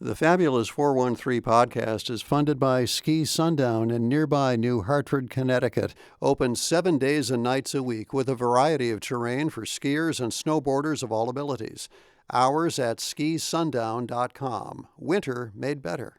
The Fabulous 413 podcast is funded by Ski Sundown in nearby New Hartford, Connecticut. Open 7 days and nights a week with a variety of terrain for skiers and snowboarders of all abilities. Hours at skisundown.com. Winter made better.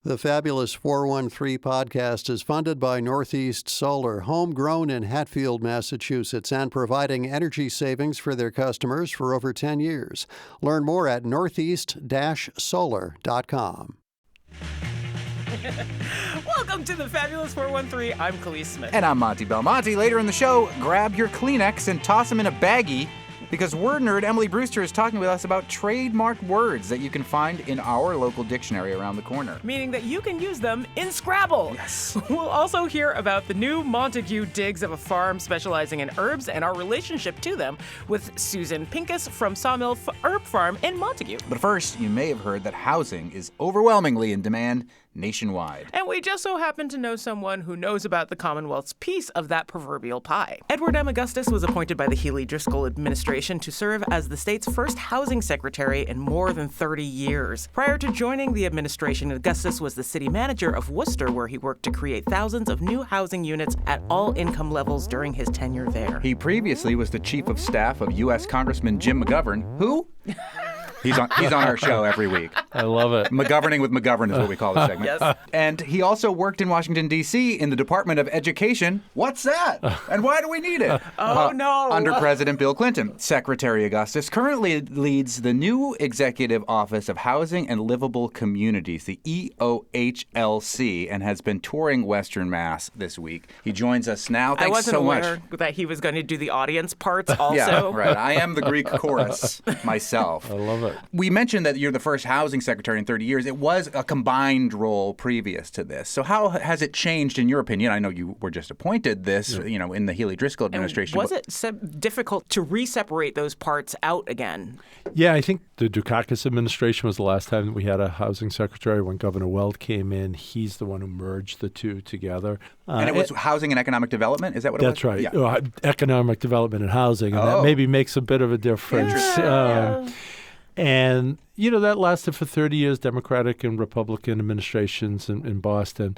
The Fabulous 413 podcast is funded by Northeast Solar, homegrown in Hatfield, Massachusetts, and providing energy savings for their customers for over 10 years. Learn more at northeast-solar.com. Welcome to the Fabulous 413. I'm Khalees Smith. And I'm Monty Belmonte. Later in the show, grab your Kleenex and toss them in a baggie, because word nerd Emily Brewster is talking with us about trademark words that you can find in our local dictionary around the corner. Meaning that you can use them in Scrabble. Yes. We'll also hear about the new Montague digs of a farm specializing in herbs and our relationship to them with Susan Pincus from Sawmill Herb Farm in Montague. But first, you may have heard that housing is overwhelmingly in demand nationwide. And we just so happen to know someone who knows about the Commonwealth's piece of that proverbial pie. Edward M. Augustus was appointed by the Healey-Driscoll administration to serve as the state's first housing secretary in more than 30 years. Prior to joining the administration, Augustus was the city manager of Worcester, where he worked to create thousands of new housing units at all income levels during his tenure there. He previously was the chief of staff of U.S. Congressman Jim McGovern, who... He's on our show every week. I love it. McGoverning with McGovern is what we call the segment. Yes. And he also worked in Washington, D.C. in the Department of Education. What's that? And why do we need it? No. Under President Bill Clinton. Secretary Augustus currently leads the new Executive Office of Housing and Livable Communities, the EOHLC, and has been touring Western Mass this week. He joins us now. Thanks so much. I wasn't aware that he was going to do the audience parts also. Yeah, right. I am the Greek chorus myself. I love it. We mentioned that you're the first housing secretary in 30 years. It was a combined role previous to this. So how has it changed in your opinion? I know you were just appointed this, in the Healey-Driscoll administration. And was it difficult to re-separate those parts out again? Yeah, I think the Dukakis administration was the last time that we had a housing secretary. When Governor Weld came in, he's the one who merged the two together. And it was housing and economic development? Is that what it was? That's right. Yeah. Economic development and housing. And that maybe makes a bit of a difference. Yeah. And, that lasted for 30 years, Democratic and Republican administrations in Boston.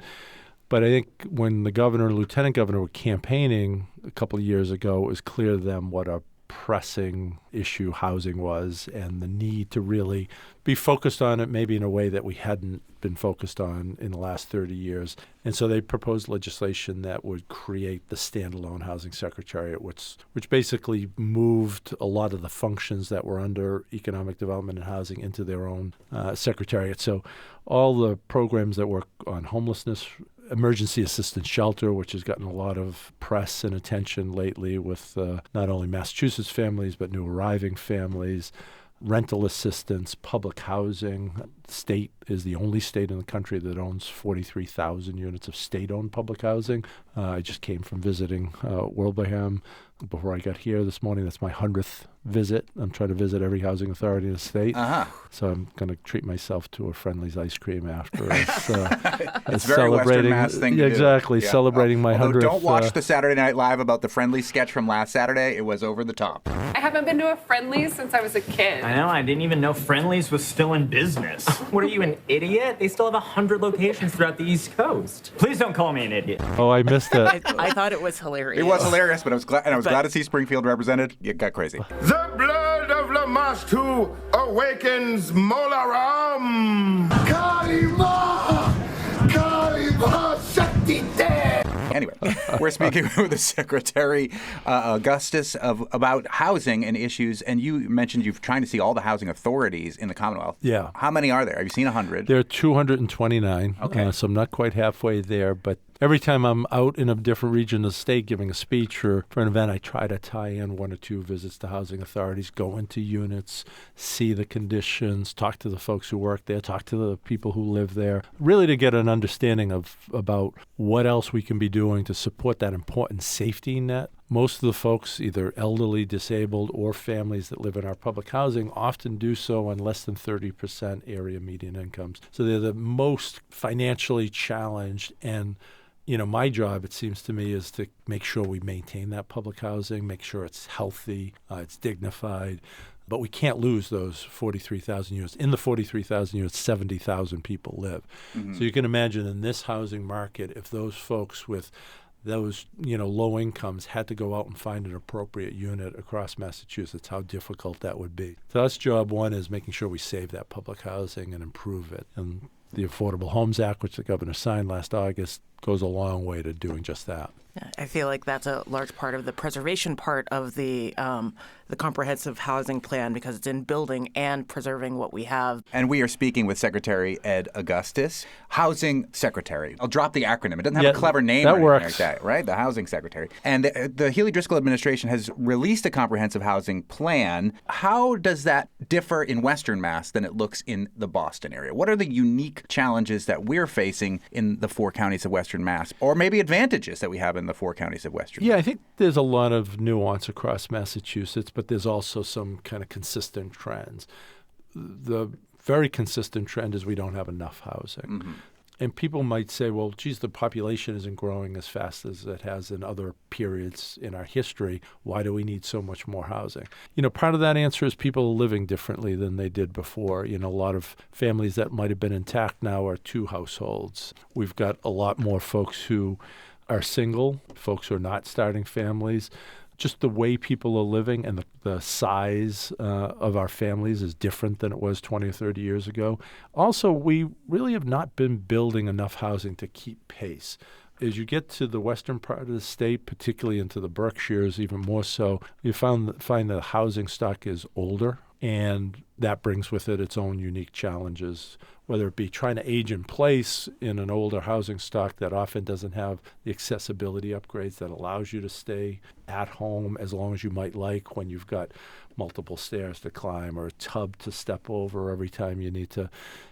But I think when the governor and lieutenant governor were campaigning a couple of years ago, it was clear to them what a pressing issue housing was and the need to really be focused on it maybe in a way that we hadn't been focused on in the last 30 years. And so they proposed legislation that would create the standalone housing secretariat, which basically moved a lot of the functions that were under economic development and housing into their own secretariat. So all the programs that work on homelessness, emergency assistance shelter, which has gotten a lot of press and attention lately with not only Massachusetts families, but new arriving families, rental assistance, public housing. The state is the only state in the country that owns 43,000 units of state-owned public housing. I just came from visiting Wilbraham before I got here this morning. That's my 100th visit. I'm trying to visit every housing authority in the state. So I'm going to treat myself to a Friendly's ice cream after. It's very Western Mass thing to do. Exactly. Yeah. Celebrating my 100th. Don't watch the Saturday Night Live about the Friendly sketch from last Saturday. It was over the top. I haven't been to a Friendly's since I was a kid. I know. I didn't even know Friendly's was still in business. What are you, an idiot? They still have 100 locations throughout the East Coast. Please don't call me an idiot. Oh, I missed it. I thought it was hilarious. It was hilarious, but I was glad to see Springfield represented. It got crazy. The blood of Lamashtu awakens Molaram. Kalima! Kalima Shakti De! Anyway, we're speaking with the Secretary Augustus about housing and issues, and you mentioned you're trying to see all the housing authorities in the Commonwealth. Yeah. How many are there? Have you seen 100? There are 229. Okay. So I'm not quite halfway there, but every time I'm out in a different region of the state giving a speech or for an event, I try to tie in one or two visits to housing authorities, go into units, see the conditions, talk to the folks who work there, talk to the people who live there, really to get an understanding about what else we can be doing to support that important safety net. Most of the folks, either elderly, disabled, or families that live in our public housing, often do so on less than 30% area median incomes. So they're the most financially challenged. And, my job, it seems to me, is to make sure we maintain that public housing, make sure it's healthy, it's dignified. But we can't lose those 43,000 units. In the 43,000 units, 70,000 people live. So you can imagine in this housing market, if those folks with those low incomes had to go out and find an appropriate unit across Massachusetts, how difficult that would be. So that's job one, is making sure we save that public housing and improve it. And the Affordable Homes Act, which the governor signed last August, goes a long way to doing just that. I feel like that's a large part of the preservation part of the comprehensive housing plan, because it's in building and preserving what we have. And we are speaking with Secretary Ed Augustus, Housing Secretary. I'll drop the acronym. It doesn't have a clever name that or anything works. like that, right? The Housing Secretary. And the Healy-Driscoll administration has released a comprehensive housing plan. How does that differ in Western Mass than it looks in the Boston area? What are the unique challenges that we're facing in the 4 counties of Western Mass, or maybe advantages that we have in the 4 counties of Western Mass? Yeah, I think there's a lot of nuance across Massachusetts, but there's also some kind of consistent trends. The very consistent trend is we don't have enough housing. And people might say, well, geez, the population isn't growing as fast as it has in other periods in our history. Why do we need so much more housing? Part of that answer is people are living differently than they did before. A lot of families that might have been intact now are 2 households. We've got a lot more folks who are single, folks who are not starting families. Just the way people are living and the size of our families is different than it was 20 or 30 years ago. Also, we really have not been building enough housing to keep pace. As you get to the western part of the state, particularly into the Berkshires even more so, you find that the housing stock is older, and that brings with it its own unique challenges, whether it be trying to age in place in an older housing stock that often doesn't have the accessibility upgrades that allows you to stay at home as long as you might like when you've got multiple stairs to climb or a tub to step over every time you need to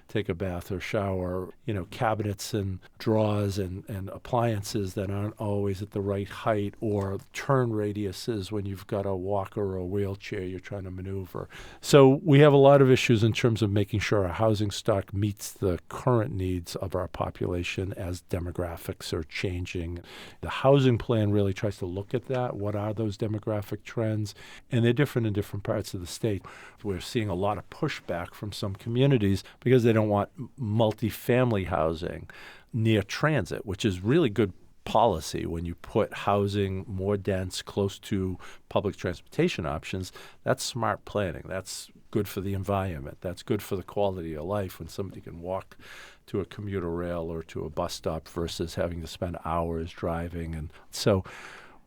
take a bath or shower, cabinets and drawers and appliances that aren't always at the right height, or turn radiuses when you've got a walker or a wheelchair you're trying to maneuver. So we have a lot of issues in terms of making sure our housing stock meets the current needs of our population as demographics are changing. The housing plan really tries to look at that. What are those demographic trends? And they're different in different parts of the state. We're seeing a lot of pushback from some communities because they don't want multifamily housing near transit, which is really good policy. When you put housing more dense close to public transportation options, that's smart planning. That's good for the environment. That's good for the quality of life when somebody can walk to a commuter rail or to a bus stop versus having to spend hours driving. And so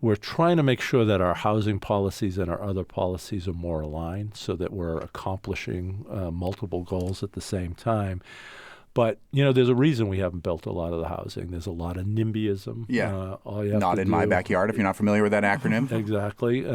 we're trying to make sure that our housing policies and our other policies are more aligned so that we're accomplishing multiple goals at the same time. But, there's a reason we haven't built a lot of the housing. There's a lot of NIMBYism. Yeah, not in my backyard, if you're not familiar with that acronym. Exactly.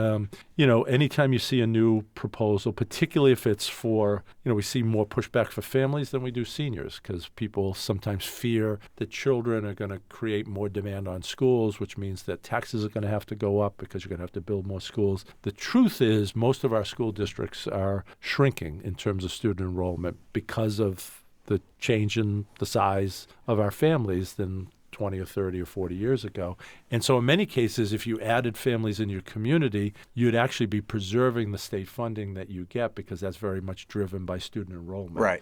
Anytime you see a new proposal, particularly if it's for, we see more pushback for families than we do seniors, because people sometimes fear that children are going to create more demand on schools, which means that taxes are going to have to go up because you're going to have to build more schools. The truth is most of our school districts are shrinking in terms of student enrollment because of the change in the size of our families than 20 or 30 or 40 years ago. And so in many cases, if you added families in your community, you'd actually be preserving the state funding that you get, because that's very much driven by student enrollment. Right.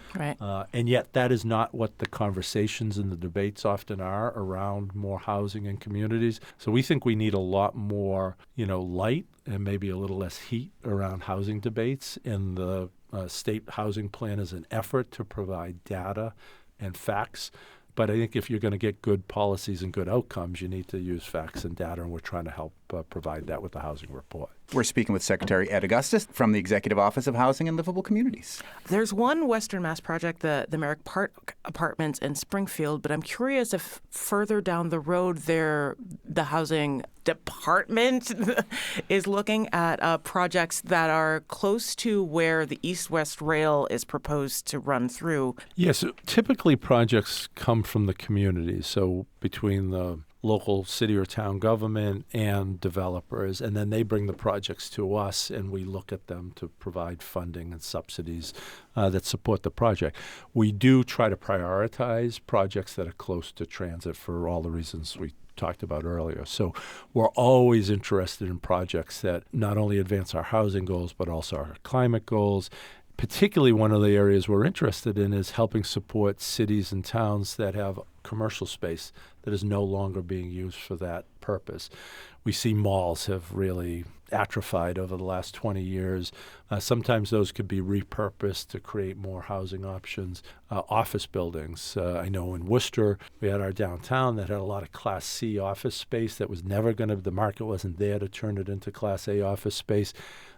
And yet that is not what the conversations and the debates often are around more housing in communities. So we think we need a lot more, light and maybe a little less heat around housing debates. And the state housing plan is an effort to provide data and facts. But I think if you're going to get good policies and good outcomes, you need to use facts and data, and we're trying to help provide that with the housing report. We're speaking with Secretary Ed Augustus from the Executive Office of Housing and Livable Communities. There's one Western Mass project, the Merrick Park Apartments in Springfield, but I'm curious if further down the road the housing department is looking at projects that are close to where the East-West Rail is proposed to run through. Yes, typically projects come from the community, so between the local city or town government and developers, and then they bring the projects to us and we look at them to provide funding and subsidies that support the project. We do try to prioritize projects that are close to transit for all the reasons we talked about earlier. So we're always interested in projects that not only advance our housing goals, but also our climate goals. Particularly one of the areas we're interested in is helping support cities and towns that have commercial space that is no longer being used for that purpose. We see malls have really atrophied over the last 20 years. Sometimes those could be repurposed to create more housing options. Office buildings. I know in Worcester, we had our downtown that had a lot of Class C office space that was never going to, the market wasn't there to turn it into Class A office space.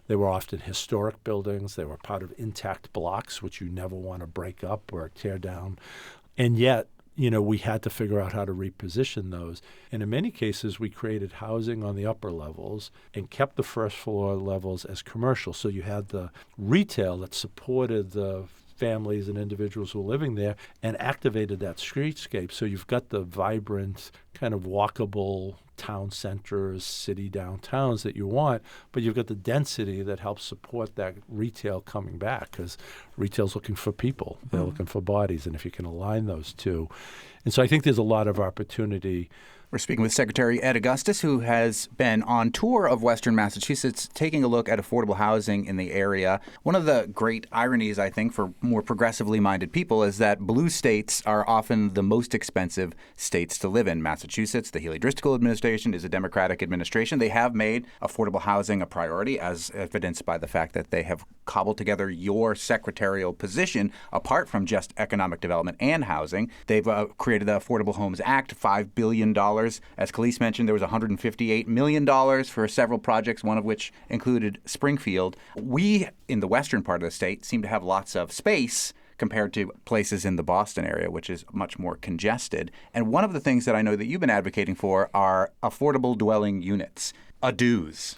They were often historic buildings. They were part of intact blocks, which you never want to break up or tear down. And yet, we had to figure out how to reposition those. And in many cases, we created housing on the upper levels and kept the first floor levels as commercial. So you had the retail that supported the families and individuals who were living there and activated that streetscape. So you've got the vibrant, kind of walkable town centers, city downtowns that you want, but you've got the density that helps support that retail coming back, because retail's looking for people. They're looking for bodies, and if you can align those two. And so I think there's a lot of opportunity. We're speaking with Secretary Ed Augustus, who has been on tour of Western Massachusetts, taking a look at affordable housing in the area. One of the great ironies, I think, for more progressively minded people is that blue states are often the most expensive states to live in. Massachusetts, the Healy Driscoll administration, is a Democratic administration. They have made affordable housing a priority, as evidenced by the fact that they have cobbled together your secretarial position apart from just economic development and housing. They've created the Affordable Homes Act, $5 billion. As Khalees mentioned, there was $158 million for several projects, one of which included Springfield. We, in the western part of the state, seem to have lots of space compared to places in the Boston area, which is much more congested. And one of the things that I know that you've been advocating for are affordable dwelling units. Ados.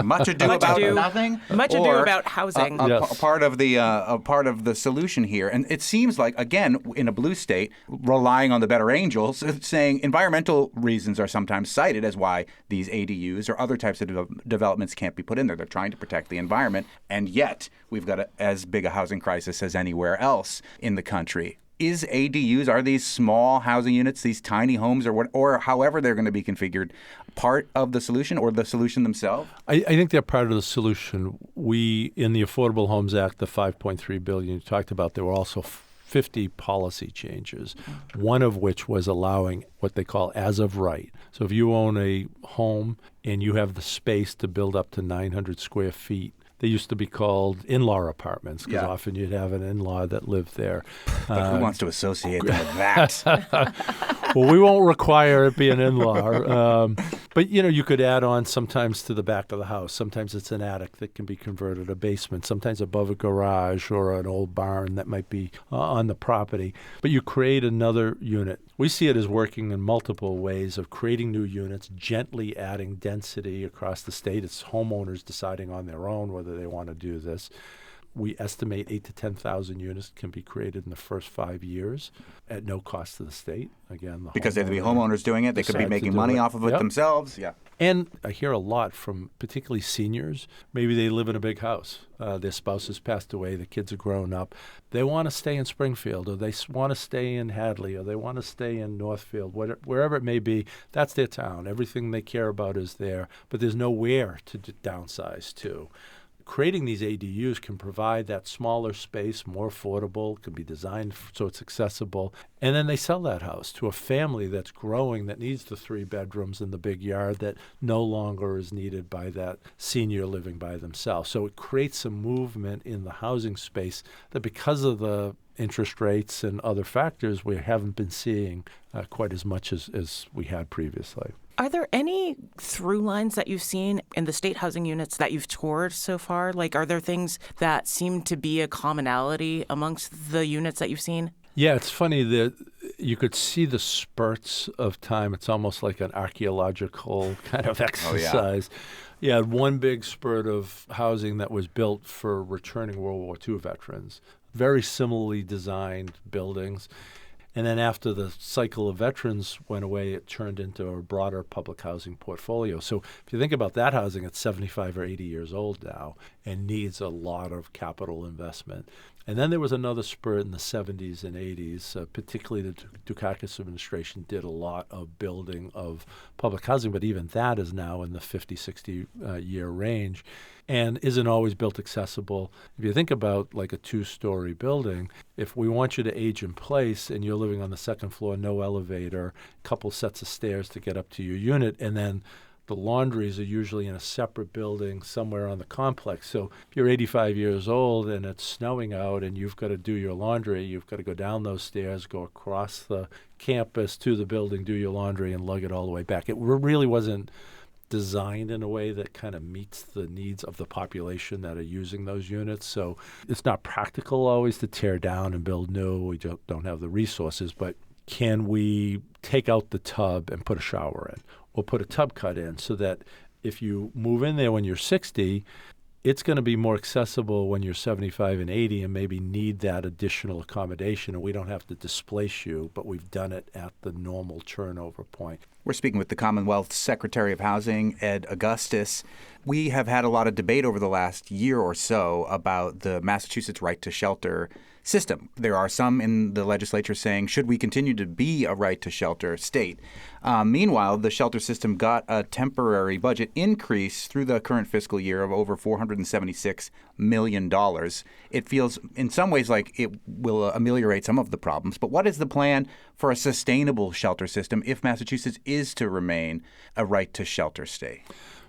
Much ado about nothing. Much ado about housing. A part of the solution here, and it seems like, again, in a blue state, relying on the better angels, saying environmental reasons are sometimes cited as why these ADUs or other types of developments can't be put in there. They're trying to protect the environment, and yet we've got as big a housing crisis as anywhere else in the country. Is ADUs, are these small housing units, these tiny homes, or however they're going to be configured, part of the solution or the solution themselves? I think they're part of the solution. We, in the Affordable Homes Act, the $5.3 billion you talked about, there were also 50 policy changes, one of which was allowing what they call as of right. So if you own a home and you have the space to build up to 900 square feet, they used to be called in-law apartments, because often you'd have an in-law that lived there. But who wants to associate them with that? Well, we won't require it be an in-law. But, you could add on sometimes to the back of the house. Sometimes it's an attic that can be converted a basement, sometimes above a garage or an old barn that might be on the property. But you create another unit. We see it as working in multiple ways of creating new units, gently adding density across the state. It's homeowners deciding on their own whether they want to do this. We estimate 8,000 to 10,000 units can be created in the first 5 years at no cost to the state. Again, because they'd be homeowners doing it. They could be making money off of it themselves. Yeah. And I hear a lot from particularly seniors. Maybe they live in a big house. Their spouse has passed away. The kids are grown up. They want to stay in Springfield, or they want to stay in Hadley, or they want to stay in Northfield, wherever it may be. That's their town. Everything they care about is there, but there's nowhere to downsize to. Creating these ADUs can provide that smaller space, more affordable, can be designed so it's accessible. And then they sell that house to a family that's growing, that needs the 3 bedrooms and the big yard that no longer is needed by that senior living by themselves. So it creates a movement in the housing space that, because of the interest rates and other factors, we haven't been seeing quite as much as we had previously. Are there any through lines that you've seen in the state housing units that you've toured so far? Like, are there things that seem to be a commonality amongst the units that you've seen? Yeah, it's funny that you could see the spurts of time. It's almost like an archaeological kind of exercise. You had one big spurt of housing that was built for returning World War II veterans, very similarly designed buildings. And then after the cycle of veterans went away, it turned into a broader public housing portfolio. So if you think about that housing, it's 75 or 80 years old now and needs a lot of capital investment. And then there was another spurt in the 70s and 80s, particularly the Dukakis administration did a lot of building of public housing, but even that is now in the 50, 60-year range and isn't always built accessible. If you think about like a 2-story building, if we want you to age in place and you're living on the second floor, no elevator, couple sets of stairs to get up to your unit, and then the laundries are usually in a separate building somewhere on the complex. So if you're 85 years old and it's snowing out and you've got to do your laundry, you've got to go down those stairs, go across the campus to the building, do your laundry, and lug it all the way back. It really wasn't designed in a way that kind of meets the needs of the population that are using those units. So it's not practical always to tear down and build new. We don't have the resources, but can we take out the tub and put a shower in? Or put a tub cut in so that if you move in there when you're 60, it's going to be more accessible when you're 75 and 80 and maybe need that additional accommodation, and we don't have to displace you, but we've done it at the normal turnover point. We're speaking with the Commonwealth Secretary of Housing, Ed Augustus. We have had a lot of debate over the last year or so about the Massachusetts right to shelter system. There are some in the legislature saying, should we continue to be a right to shelter state? Meanwhile, the shelter system got a temporary budget increase through the current fiscal year of over $476 million. It feels in some ways like it will ameliorate some of the problems. But what is the plan for a sustainable shelter system if Massachusetts is to remain a right to shelter state?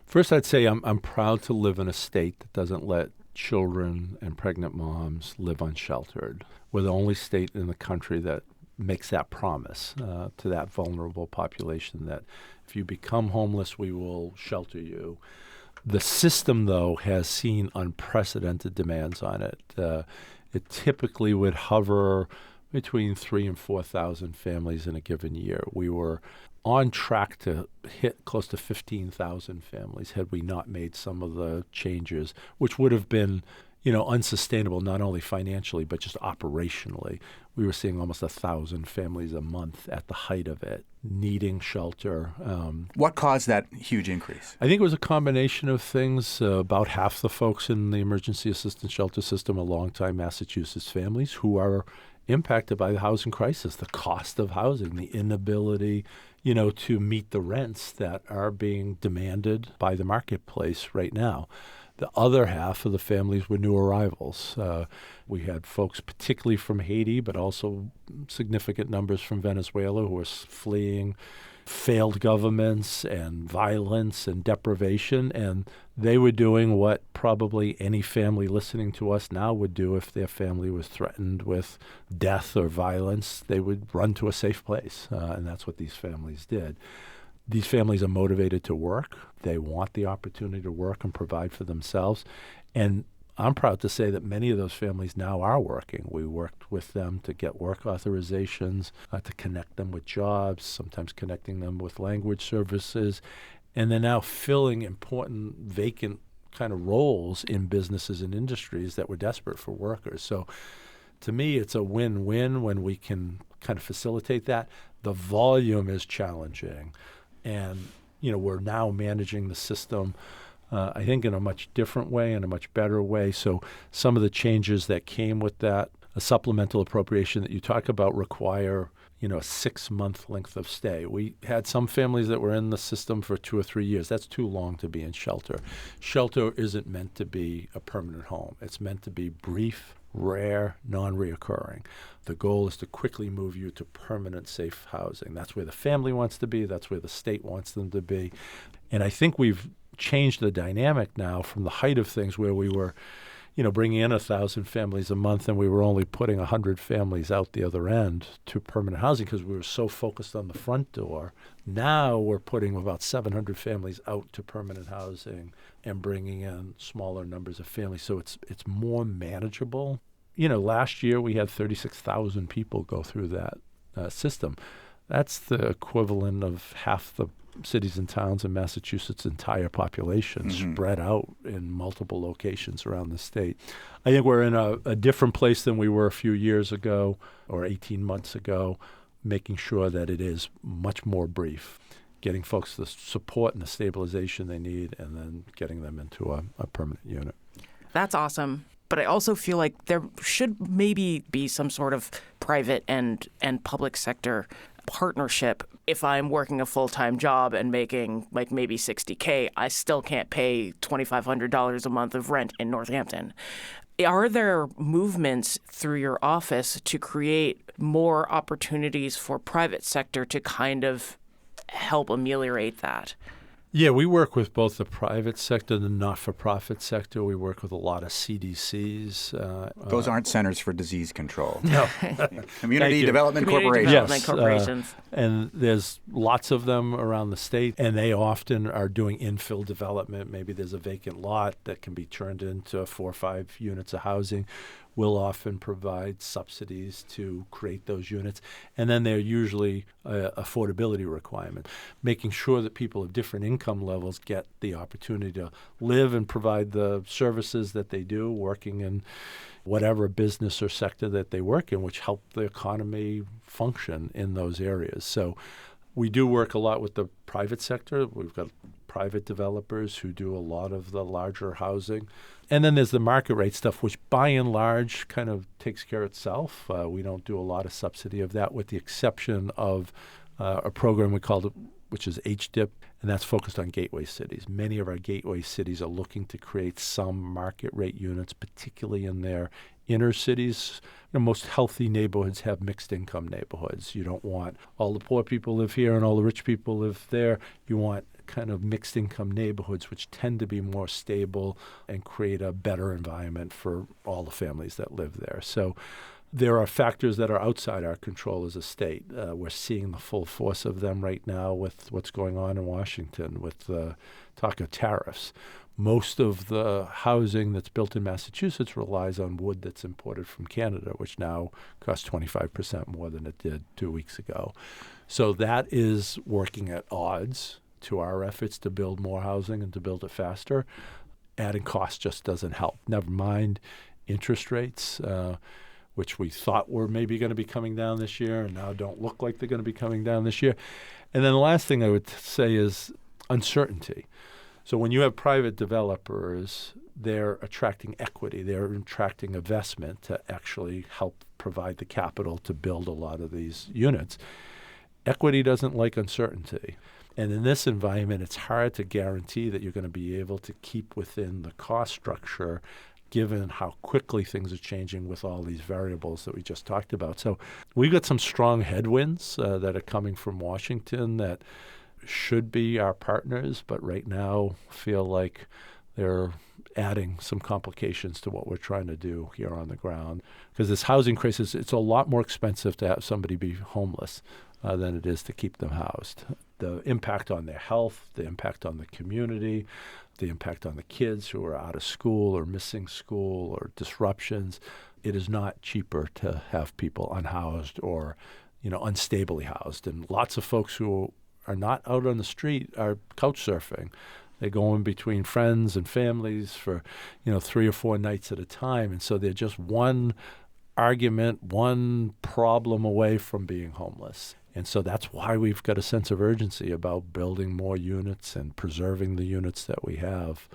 First, I'd say I'm proud to live in a state that doesn't let children and pregnant moms live unsheltered. We're the only state in the country that makes that promise to that vulnerable population that if you become homeless, we will shelter you. The system, though, has seen unprecedented demands on it. It typically would hover between 3,000 and 4,000 families in a given year. We were on track to hit close to 15,000 families had we not made some of the changes, which would have been, unsustainable not only financially but just operationally. We were seeing almost 1,000 families a month at the height of it needing shelter. What caused that huge increase? I think it was a combination of things. About half the folks in the emergency assistance shelter system are longtime Massachusetts families who are impacted by the housing crisis, the cost of housing, the inability, to meet the rents that are being demanded by the marketplace right now. The other half of the families were new arrivals. We had folks particularly from Haiti, but also significant numbers from Venezuela who were fleeing failed governments and violence and deprivation, and they were doing what probably any family listening to us now would do if their family was threatened with death or violence. They would run to a safe place, and that's what these families did. These families are motivated to work. They want the opportunity to work and provide for themselves, and I'm proud to say that many of those families now are working. We worked with them to get work authorizations, to connect them with jobs, sometimes connecting them with language services, and they're now filling important vacant kind of roles in businesses and industries that were desperate for workers. So to me, it's a win-win when we can kind of facilitate that. The volume is challenging, and we're now managing the system I think in a much different way and a much better way. So some of the changes that came with that, a supplemental appropriation that you talk about require, a 6-month length of stay. We had some families that were in the system for 2 or 3 years. That's too long to be in shelter. Shelter isn't meant to be a permanent home. It's meant to be brief, rare, non-reoccurring. The goal is to quickly move you to permanent safe housing. That's where the family wants to be. That's where the state wants them to be. And I think we've changed the dynamic now from the height of things where we were, bringing in 1,000 families a month and we were only putting 100 families out the other end to permanent housing because we were so focused on the front door. Now we're putting about 700 families out to permanent housing and bringing in smaller numbers of families. So it's more manageable. Last year we had 36,000 people go through that system. That's the equivalent of half the cities and towns in Massachusetts' entire population spread out in multiple locations around the state. I think we're in a different place than we were a few years ago or 18 months ago, making sure that it is much more brief, getting folks the support and the stabilization they need, and then getting them into a permanent unit. That's awesome. But I also feel like there should maybe be some sort of private and public sector partnership. If I'm working a full-time job and making like maybe $60K, I still can't pay $2,500 a month of rent in Northampton. Are there movements through your office to create more opportunities for private sector to kind of help ameliorate that? Yeah, we work with both the private sector and the not-for-profit sector. We work with a lot of CDCs. Those aren't centers for disease control. No. Community Development Community Corporation. Development Yes, corporations. And there's lots of them around the state, and they often are doing infill development. Maybe there's a vacant lot that can be turned into 4 or 5 units of housing. We'll often provide subsidies to create those units. And then they're usually affordability requirement, making sure that people of different income levels get the opportunity to live and provide the services that they do, working in whatever business or sector that they work in, which help the economy function in those areas. So we do work a lot with the private sector. We've got private developers who do a lot of the larger housing. And then there's the market rate stuff, which by and large kind of takes care of itself. We don't do a lot of subsidy of that, with the exception of a program we call, which is HDIP, and that's focused on gateway cities. Many of our gateway cities are looking to create some market rate units, particularly in their inner cities. Most healthy neighborhoods have mixed income neighborhoods. You don't want all the poor people live here and all the rich people live there. You want kind of mixed income neighborhoods, which tend to be more stable and create a better environment for all the families that live there. So there are factors that are outside our control as a state. We're seeing the full force of them right now with what's going on in Washington with the talk of tariffs. Most of the housing that's built in Massachusetts relies on wood that's imported from Canada, which now costs 25% more than it did 2 weeks ago. So that is working at odds to our efforts to build more housing and to build it faster. Adding cost just doesn't help. Never mind interest rates, which we thought were maybe going to be coming down this year and now don't look like they're going to be coming down this year. And then the last thing I would say is uncertainty. So when you have private developers, they're attracting equity. They're attracting investment to actually help provide the capital to build a lot of these units. Equity doesn't like uncertainty. And in this environment, it's hard to guarantee that you're going to be able to keep within the cost structure given how quickly things are changing with all these variables that we just talked about. So we've got some strong headwinds that are coming from Washington that should be our partners, but right now feel like they're adding some complications to what we're trying to do here on the ground. Because this housing crisis, it's a lot more expensive to have somebody be homeless than it is to keep them housed. The impact on their health, the impact on the community, the impact on the kids who are out of school or missing school or disruptions. It is not cheaper to have people unhoused or, unstably housed. And lots of folks who are not out on the street are couch surfing. They go in between friends and families for, 3 or 4 nights at a time. And so they're just one argument, one problem away from being homeless. And so that's why we've got a sense of urgency about building more units and preserving the units that we have.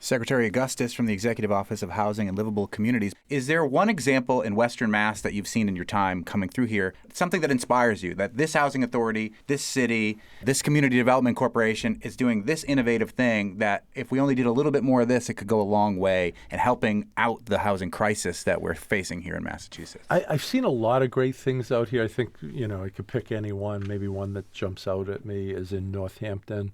Secretary Augustus from the Executive Office of Housing and Livable Communities. Is there one example in Western Mass that you've seen in your time coming through here, something that inspires you, that this housing authority, this city, this community development corporation is doing this innovative thing that if we only did a little bit more of this, it could go a long way in helping out the housing crisis that we're facing here in Massachusetts? I've seen a lot of great things out here. I think, I could pick any one. Maybe one that jumps out at me is in Northampton.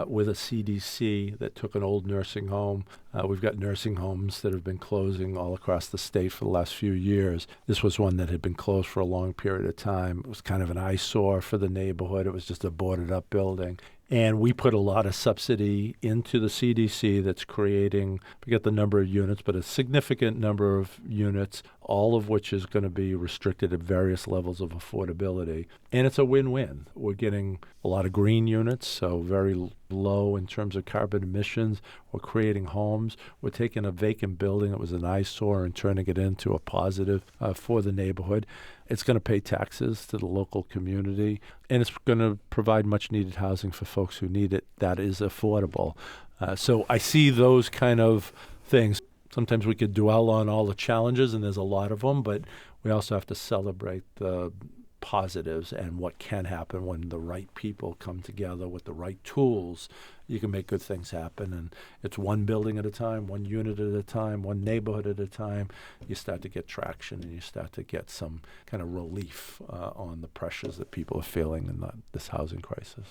With a CDC that took an old nursing home. We've got nursing homes that have been closing all across the state for the last few years. This was one that had been closed for a long period of time. It was kind of an eyesore for the neighborhood. It was just a boarded-up building. And we put a lot of subsidy into the CDC that's creating, forget the number of units, but a significant number of units, all of which is going to be restricted at various levels of affordability. And it's a win-win. We're getting a lot of green units, so very low in terms of carbon emissions. We're creating homes. We're taking a vacant building that was an eyesore and turning it into a positive for the neighborhood. It's going to pay taxes to the local community, and it's going to provide much-needed housing for folks who need it that is affordable. So I see those kind of things. sometimes we could dwell on all the challenges, and there's a lot of them, but we also have to celebrate the positives and what can happen when the right people come together with the right tools. You can make good things happen, and it's one building at a time, one unit at a time, one neighborhood at a time. You start to get traction, and you start to get some kind of relief on the pressures that people are feeling in this housing crisis.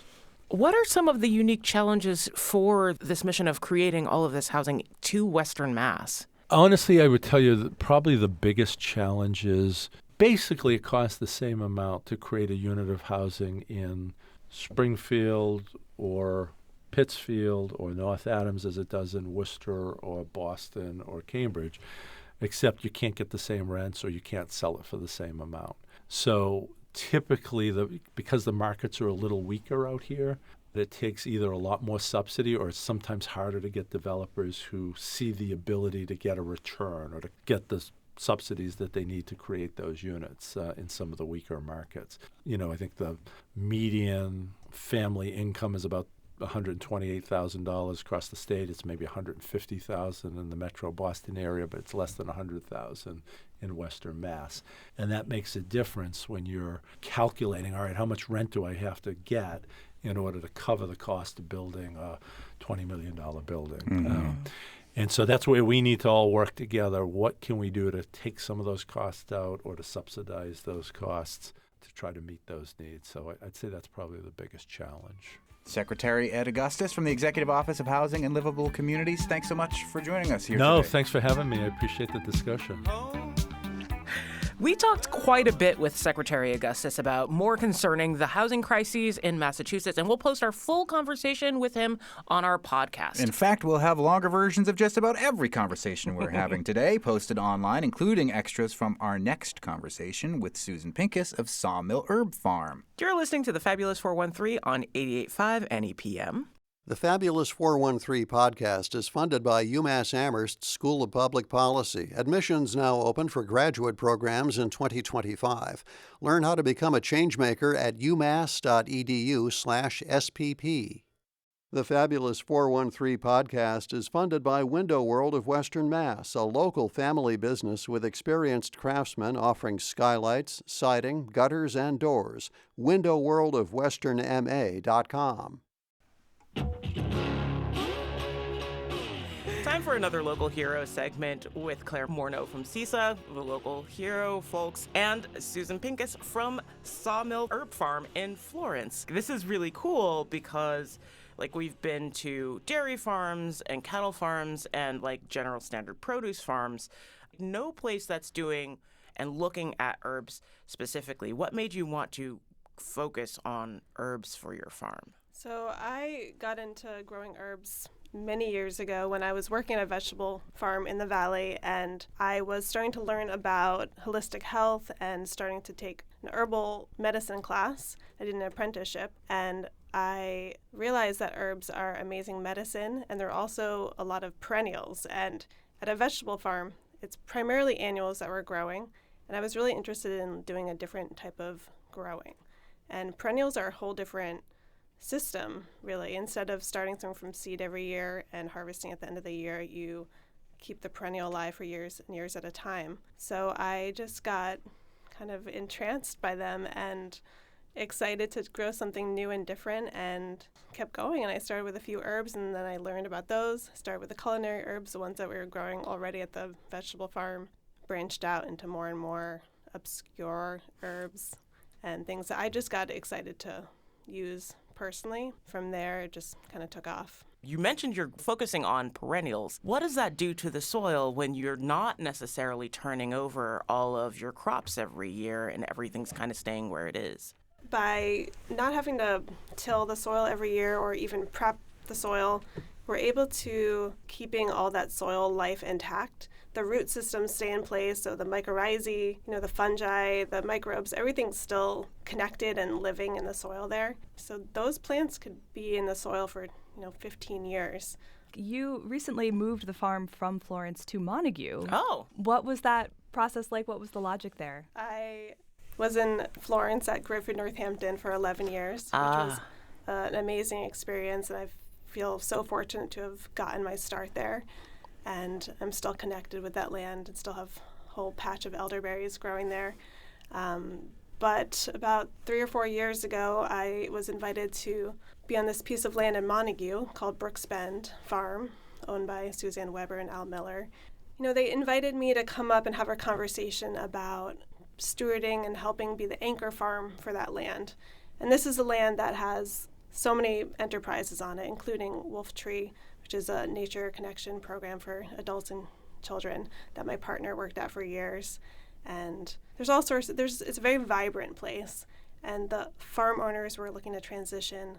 What are some of the unique challenges for this mission of creating all of this housing to Western Mass? Honestly, I would tell you that probably the biggest challenge is basically it costs the same amount to create a unit of housing in Springfield or Pittsfield or North Adams as it does in Worcester or Boston or Cambridge, except you can't get the same rents or you can't sell it for the same amount. So typically, because the markets are a little weaker out here, it takes either a lot more subsidy or it's sometimes harder to get developers who see the ability to get a return or to get the subsidies that they need to create those units in some of the weaker markets. I think the median family income is about $128,000 across the state. It's maybe $150,000 in the metro Boston area, but it's less than $100,000 in Western Mass. And that makes a difference when you're calculating, all right, how much rent do I have to get in order to cover the cost of building a $20 million building? Mm-hmm. And so that's where we need to all work together. What can we do to take some of those costs out or to subsidize those costs to try to meet those needs? So I'd say that's probably the biggest challenge. Secretary Ed Augustus from the Executive Office of Housing and Livable Communities, thanks so much for joining us here No, today. Thanks for having me. I appreciate the discussion. We talked quite a bit with Secretary Augustus about more concerning the housing crises in Massachusetts, and we'll post our full conversation with him on our podcast. In fact, we'll have longer versions of just about every conversation we're having today posted online, including extras from our next conversation with Susan Pincus of Sawmill Herb Farm. You're listening to The Fabulous 413 on 88.5 NEPM. The Fabulous 413 podcast is funded by UMass Amherst School of Public Policy. Admissions now open for graduate programs in 2025. Learn how to become a changemaker at umass.edu/SPP. The Fabulous 413 podcast is funded by Window World of Western Mass, a local family business with experienced craftsmen offering skylights, siding, gutters, and doors. windowworldofwesternma.com. Time for another Local Hero segment with Claire Morneau from CISA, the Local Hero folks, and Susan Pincus from Sawmill Herb Farm in Florence. This is really cool because we've been to dairy farms and cattle farms and general standard produce farms. No place that's doing and looking at herbs specifically. What made you want to focus on herbs for your farm? So I got into growing herbs many years ago when I was working at a vegetable farm in the valley, and I was starting to learn about holistic health and starting to take an herbal medicine class. I did an apprenticeship, and I realized that herbs are amazing medicine, and there are also a lot of perennials. And at a vegetable farm, it's primarily annuals that we're growing, and I was really interested in doing a different type of growing. And perennials are a whole different system, really. Instead of starting something from seed every year and harvesting at the end of the year, you keep the perennial alive for years and years at a time. So I just got kind of entranced by them and excited to grow something new and different, and kept going. And I started with a few herbs, and then I learned about those. Started with the culinary herbs, the ones that we were growing already at the vegetable farm, branched out into more and more obscure herbs and things that I just got excited to use personally. From there, it just kind of took off. You mentioned you're focusing on perennials. What does that do to the soil when you're not necessarily turning over all of your crops every year and everything's kind of staying where it is? By not having to till the soil every year or even prep the soil, we're able to keeping all that soil life intact. The root systems stay in place, so the mycorrhizae, the fungi, the microbes, everything's still connected and living in the soil there. So those plants could be in the soil for 15 years. You recently moved the farm from Florence to Montague. Oh. What was that process like? What was the logic there? I was in Florence at Griffith Northampton for 11 years, which was an amazing experience, and I feel so fortunate to have gotten my start there. and I'm still connected with that land and still have a whole patch of elderberries growing there. But about 3 or 4 years ago, I was invited to be on this piece of land in Montague called Brooks Bend Farm, owned by Suzanne Weber and Al Miller. They invited me to come up and have a conversation about stewarding and helping be the anchor farm for that land. And this is a land that has so many enterprises on it, including Wolf Tree, which is a nature connection program for adults and children that my partner worked at for years. And there's all sorts it's a very vibrant place. And the farm owners were looking to transition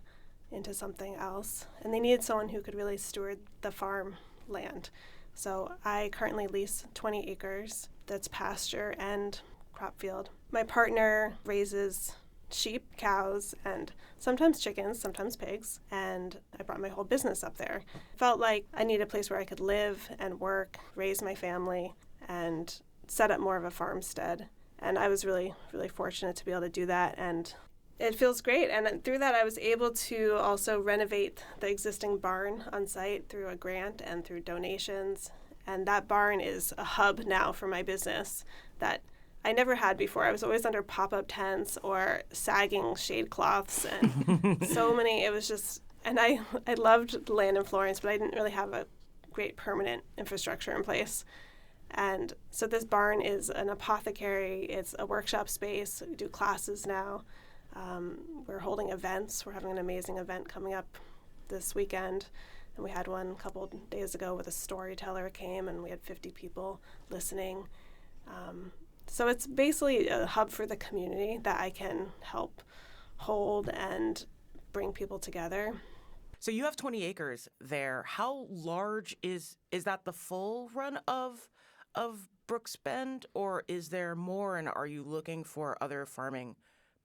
into something else. And they needed someone who could really steward the farm land. So I currently lease 20 acres that's pasture and crop field. My partner raises sheep, cows, and sometimes chickens, sometimes pigs, and I brought my whole business up there. Felt like I needed a place where I could live and work, raise my family, and set up more of a farmstead. And I was really, really fortunate to be able to do that, and it feels great. And through that, I was able to also renovate the existing barn on site through a grant and through donations. And that barn is a hub now for my business that I never had before. I was always under pop-up tents or sagging shade cloths and so many. It was just, and I loved the land in Florence, but I didn't really have a great permanent infrastructure in place. And so this barn is an apothecary. It's a workshop space. We do classes now. We're holding events. We're having an amazing event coming up this weekend. And we had one a couple of days ago with a storyteller came, and we had 50 people listening. So it's basically a hub for the community that I can help hold and bring people together. So you have 20 acres there. How large is that the full run of Brooks Bend, or is there more, and are you looking for other farming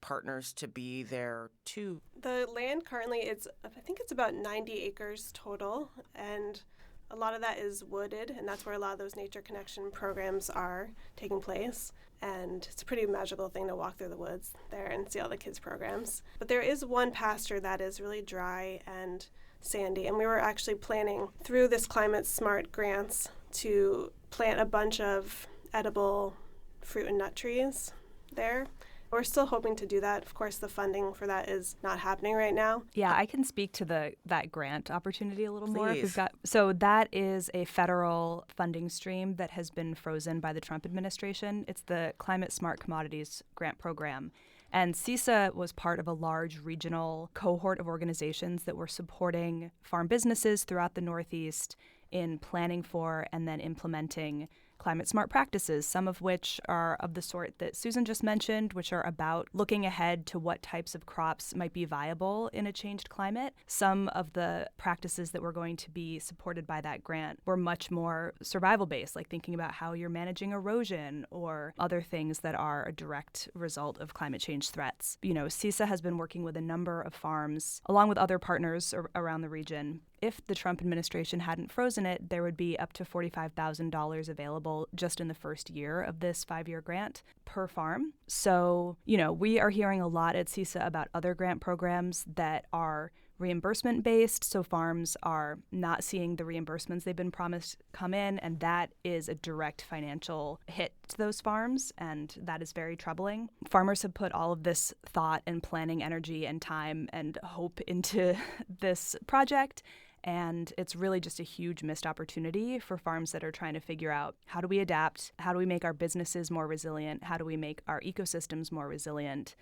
partners to be there too? The land currently I think it's about 90 acres total, and a lot of that is wooded, and that's where a lot of those nature connection programs are taking place. And it's a pretty magical thing to walk through the woods there and see all the kids' programs. But there is one pasture that is really dry and sandy, and we were actually planning through this Climate Smart grants to plant a bunch of edible fruit and nut trees there. We're still hoping to do that. Of course, the funding for that is not happening right now. Yeah, I can speak to that grant opportunity a little more. Please. So that is a federal funding stream that has been frozen by the Trump administration. It's the Climate Smart Commodities Grant Program. And CISA was part of a large regional cohort of organizations that were supporting farm businesses throughout the Northeast in planning for and then implementing climate smart practices, some of which are of the sort that Susan just mentioned, which are about looking ahead to what types of crops might be viable in a changed climate. Some of the practices that were going to be supported by that grant were much more survival-based, like thinking about how you're managing erosion or other things that are a direct result of climate change threats. CISA has been working with a number of farms, along with other partners around the region. If the Trump administration hadn't frozen it, there would be up to $45,000 available just in the first year of this 5-year grant per farm. So, we are hearing a lot at CISA about other grant programs that are reimbursement-based, so farms are not seeing the reimbursements they've been promised come in, and that is a direct financial hit to those farms, and that is very troubling. Farmers have put all of this thought and planning energy and time and hope into this project, and it's really just a huge missed opportunity for farms that are trying to figure out, how do we adapt? How do we make our businesses more resilient? How do we make our ecosystems more resilient?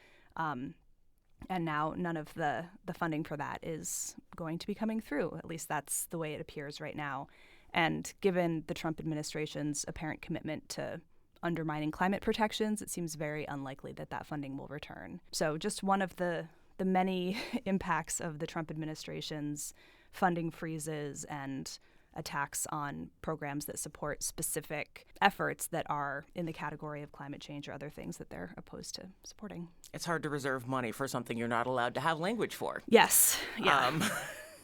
And now none of the funding for that is going to be coming through. At least that's the way it appears right now. And given the Trump administration's apparent commitment to undermining climate protections, it seems very unlikely that that funding will return. So just one of the many impacts of the Trump administration's funding freezes and attacks on programs that support specific efforts that are in the category of climate change or other things that they're opposed to supporting. It's hard to reserve money for something you're not allowed to have language for. Yes. Yeah.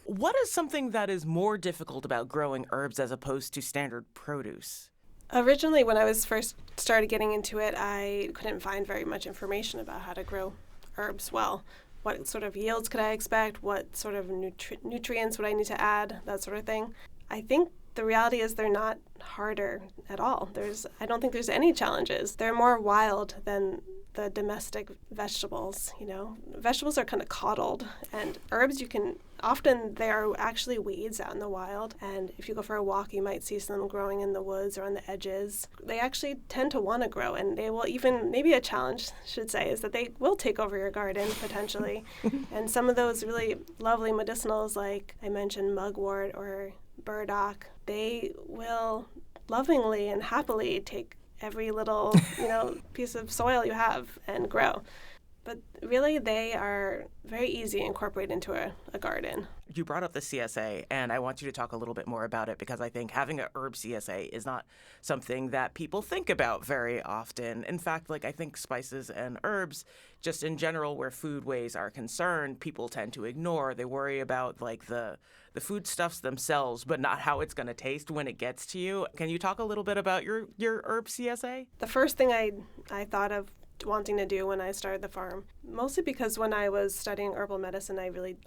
What is something that is more difficult about growing herbs as opposed to standard produce? Originally, when I was first started getting into it, I couldn't find very much information about how to grow herbs well. What sort of yields could I expect? What sort of nutrients would I need to add? That sort of thing. I think the reality is they're not harder at all. I don't think there's any challenges. They're more wild than the domestic vegetables, Vegetables are kind of coddled, and herbs often they are actually weeds out in the wild, and if you go for a walk you might see some growing in the woods or on the edges. They actually tend to want to grow, and they will even, maybe a challenge should say, is that they will take over your garden potentially. And some of those really lovely medicinals, like I mentioned mugwort or burdock, they will lovingly and happily take every little piece of soil you have and grow. But really, they are very easy to incorporate into a garden. You brought up the CSA, and I want you to talk a little bit more about it, because I think having an herb CSA is not something that people think about very often. In fact, I think spices and herbs, just in general, where foodways are concerned, people tend to ignore. They worry about the foodstuffs themselves, but not how it's going to taste when it gets to you. Can you talk a little bit about your herb CSA? The first thing I thought of wanting to do when I started the farm, mostly because when I was studying herbal medicine,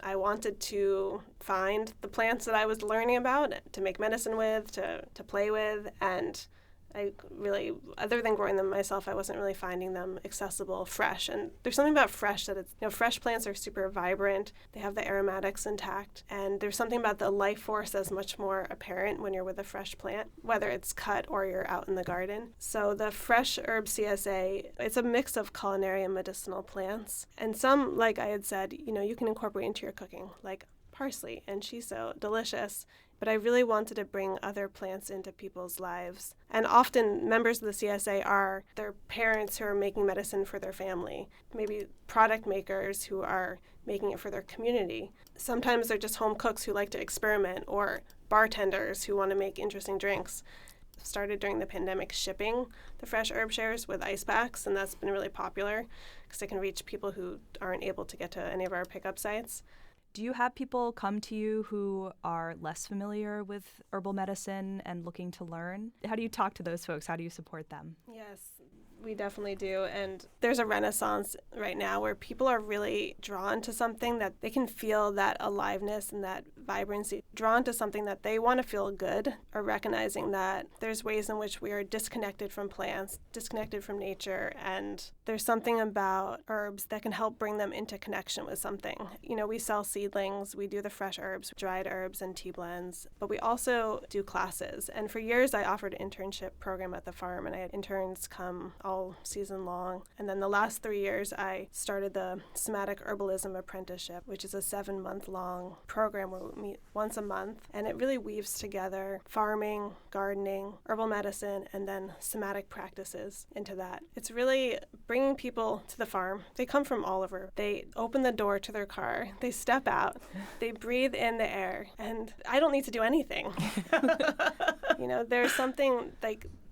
I wanted to find the plants that I was learning about to make medicine with, to play with, and I really, other than growing them myself, I wasn't really finding them accessible, fresh. And there's something about fresh that fresh plants are super vibrant. They have the aromatics intact. And there's something about the life force that's much more apparent when you're with a fresh plant, whether it's cut or you're out in the garden. So the fresh herb CSA, it's a mix of culinary and medicinal plants. And some, like I had said, you can incorporate into your cooking, like parsley and shiso, delicious. But I really wanted to bring other plants into people's lives. And often members of the CSA are their parents who are making medicine for their family, maybe product makers who are making it for their community. Sometimes they're just home cooks who like to experiment, or bartenders who want to make interesting drinks. Started during the pandemic shipping the fresh herb shares with ice packs, and that's been really popular because it can reach people who aren't able to get to any of our pickup sites. Do you have people come to you who are less familiar with herbal medicine and looking to learn? How do you talk to those folks? How do you support them? Yes, we definitely do. And there's a renaissance right now where people are really drawn to something that they can feel that aliveness and that vibrancy, drawn to something that they want to feel good, or recognizing that there's ways in which we are disconnected from plants, disconnected from nature, and there's something about herbs that can help bring them into connection with something. We sell seedlings, we do the fresh herbs, dried herbs and tea blends, but we also do classes. And for years I offered an internship program at the farm, and I had interns come all season long. And then the last 3 years I started the Somatic Herbalism Apprenticeship, which is a 7-month-long program where we meet once a month, and it really weaves together farming, gardening, herbal medicine, and then somatic practices into that. It's really bringing people to the farm. They come from all over. They open the door to their car, they step out, they breathe in the air, and I don't need to do anything. There's something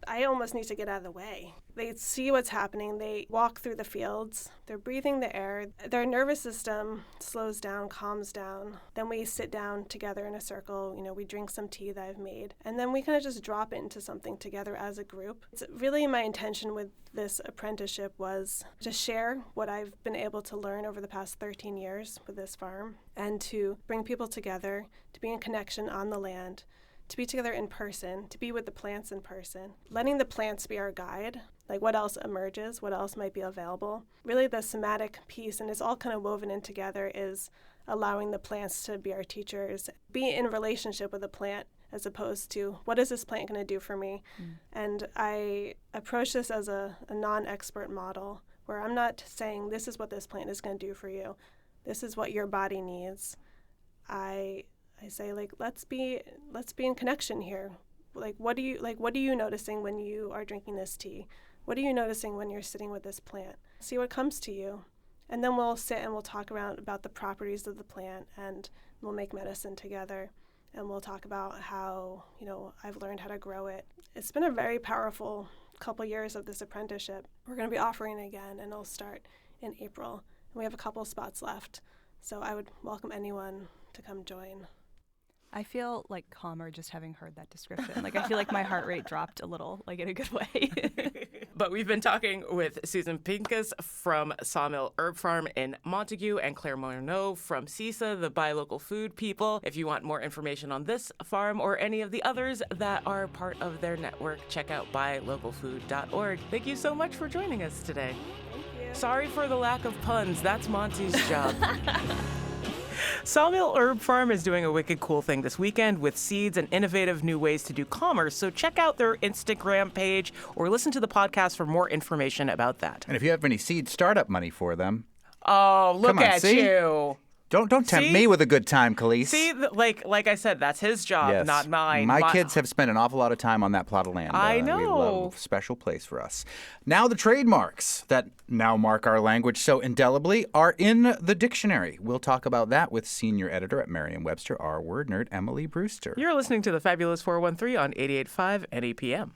I almost need to get out of the way. They see what's happening. They walk through the fields. They're breathing the air. Their nervous system slows down, calms down. Then we sit down together in a circle. We drink some tea that I've made. And then we kind of just drop into something together as a group. It's really my intention with this apprenticeship was to share what I've been able to learn over the past 13 years with this farm, and to bring people together, to be in connection on the land, to be together in person, to be with the plants in person, letting the plants be our guide, like what else emerges, what else might be available. Really the somatic piece, and it's all kind of woven in together, is allowing the plants to be our teachers, be in relationship with the plant as opposed to what is this plant going to do for me? And I approach this as a non-expert model where I'm not saying this is what this plant is going to do for you. This is what your body needs. I say, let's be in connection here. What are you noticing when you are drinking this tea? What are you noticing when you're sitting with this plant? See what comes to you. And then we'll sit and we'll talk around about the properties of the plant, and we'll make medicine together. And we'll talk about how, I've learned how to grow it. It's been a very powerful couple years of this apprenticeship. We're going to be offering it again, and it'll start in April. And we have a couple of spots left. So I would welcome anyone to come join. I feel calmer just having heard that description. I feel like my heart rate dropped a little, in a good way. But we've been talking with Susan Pincus from Sawmill Herb Farm in Montague and Claire Morneau from CISA, the Buy Local Food people. If you want more information on this farm or any of the others that are part of their network, check out buylocalfood.org. Thank you so much for joining us today. Thank you. Sorry for the lack of puns. That's Monty's job. Sawmill Herb Farm is doing a wicked cool thing this weekend with seeds and innovative new ways to do commerce. So check out their Instagram page or listen to the podcast for more information about that. And if you have any seed startup money for them, Oh, look Come on, at see? you. don't tempt See? me with a good time, Khalees. See, like I said, that's his job, Yes. not mine. My kids have spent an awful lot of time on that plot of land. I We know. love special place for us. Now the trademarks that now mark our language so indelibly are in the dictionary. We'll talk about that with senior editor at Merriam-Webster, our word nerd, Emily Brewster. You're listening to the Fabulous 413 on 88.5 NEPM.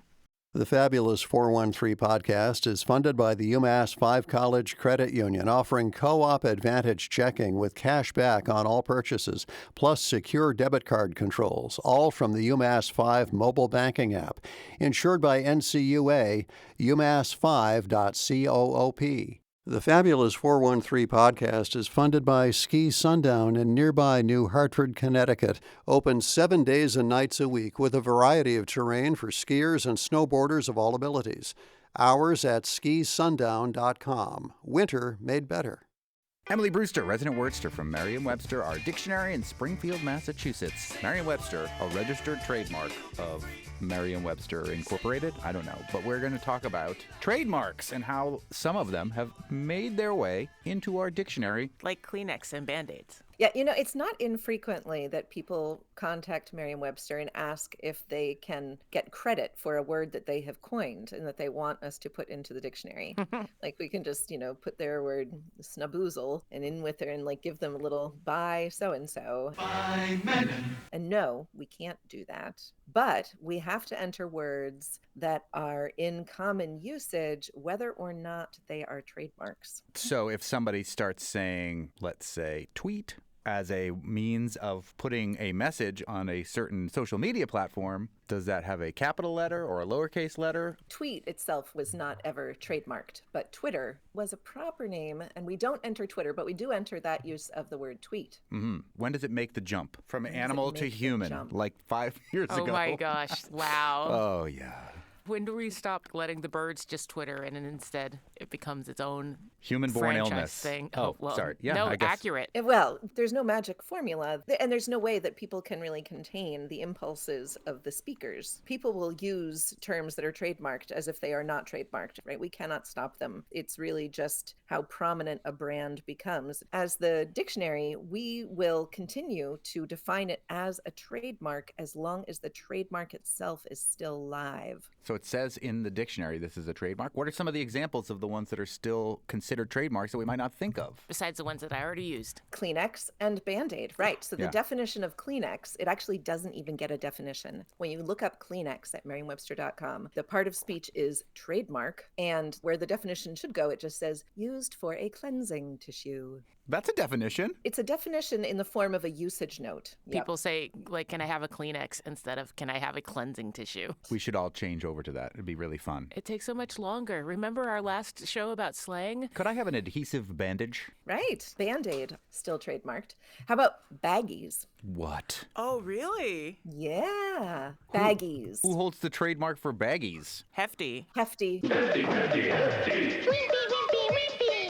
The Fabulous 413 podcast is funded by the UMass 5 College Credit Union, offering co-op advantage checking with cash back on all purchases, plus secure debit card controls, all from the UMass 5 mobile banking app. Insured by NCUA, umass5.coop. The Fabulous 413 podcast is funded by Ski Sundown in nearby New Hartford, Connecticut. Open 7 days and nights a week with a variety of terrain for skiers and snowboarders of all abilities. Hours at skisundown.com. Winter made better. Emily Brewster, resident wordster from Merriam-Webster, our dictionary in Springfield, Massachusetts. Merriam-Webster, a registered trademark of Merriam-Webster Incorporated? I don't know. But we're going to talk about trademarks and how some of them have made their way into our dictionary. Like Kleenex and Band-Aids. Yeah, you know, it's not infrequently that people contact Merriam-Webster and ask if they can get credit for a word that they have coined and that they want us to put into the dictionary. Like we can just, put their word snaboozle and in with it and like give them a little by so-and-so. And no, we can't do that. But we have to enter words that are in common usage, whether or not they are trademarks. So if somebody starts saying, let's say, tweet as a means of putting a message on a certain social media platform, does that have a capital letter or a lowercase letter? Tweet itself was not ever trademarked, but Twitter was a proper name, and we don't enter Twitter, but we do enter that use of the word tweet. Mm-hmm. When does it make the jump from When does animal it to make the human? jump? Like 5 years ago. Oh my gosh, wow. Oh, yeah. When do we stop letting the birds just Twitter and then instead it becomes its own Human-born franchise illness. thing? Oh, sorry. Yeah, no, I guess. accurate. Well, there's no magic formula, and there's no way that people can really contain the impulses of the speakers. People will use terms that are trademarked as if they are not trademarked, right? We cannot stop them. It's really just how prominent a brand becomes. As the dictionary, we will continue to define it as a trademark as long as the trademark itself is still live. So it says in the dictionary this is a trademark. What are some of the examples of the ones that are still considered trademarks that we might not think of? Besides the ones that I already used. Kleenex and Band-Aid, right. So the Yeah. definition of Kleenex, it actually doesn't even get a definition. When you look up Kleenex at merriam-webster.com, the part of speech is trademark, and where the definition should go, it just says used for a cleansing tissue. That's a definition. It's a definition in the form of a usage note. Yep. People say, like, can I have a Kleenex instead of can I have a cleansing tissue? We should all change over to that. It'd be really fun. It takes so much longer. Remember our last show about slang? Could I have an adhesive bandage? Right. Band-Aid, still trademarked. How about baggies? What? Oh, really? Yeah. Baggies. Who holds the trademark for baggies? Hefty. Hefty.